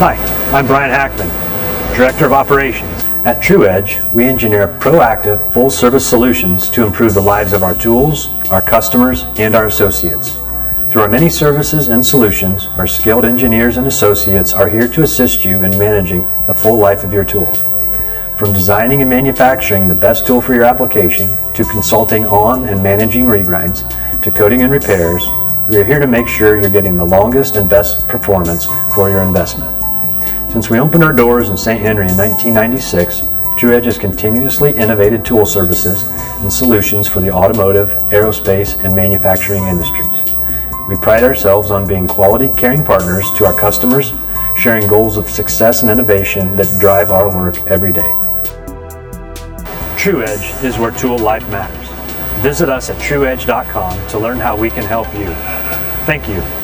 Hi, I'm Brian Hackman, Director of Operations. At Tru-Edge, we engineer proactive, full-service solutions to improve the lives of our tools, our customers, and our associates. Through our many services and solutions, our skilled engineers and associates are here to assist you in managing the full life of your tool. From designing and manufacturing the best tool for your application, to consulting on and managing regrinds, to coding and repairs, we are here to make sure you're getting the longest and best performance for your investment. Since we opened our doors in St. Henry in 1996, Tru-Edge has continuously innovated tool services and solutions for the automotive, aerospace, and manufacturing industries. We pride ourselves on being quality, caring partners to our customers, sharing goals of success and innovation that drive our work every day. Tru-Edge is where tool life matters. Visit us at Tru-Edge.com to learn how we can help you. Thank you.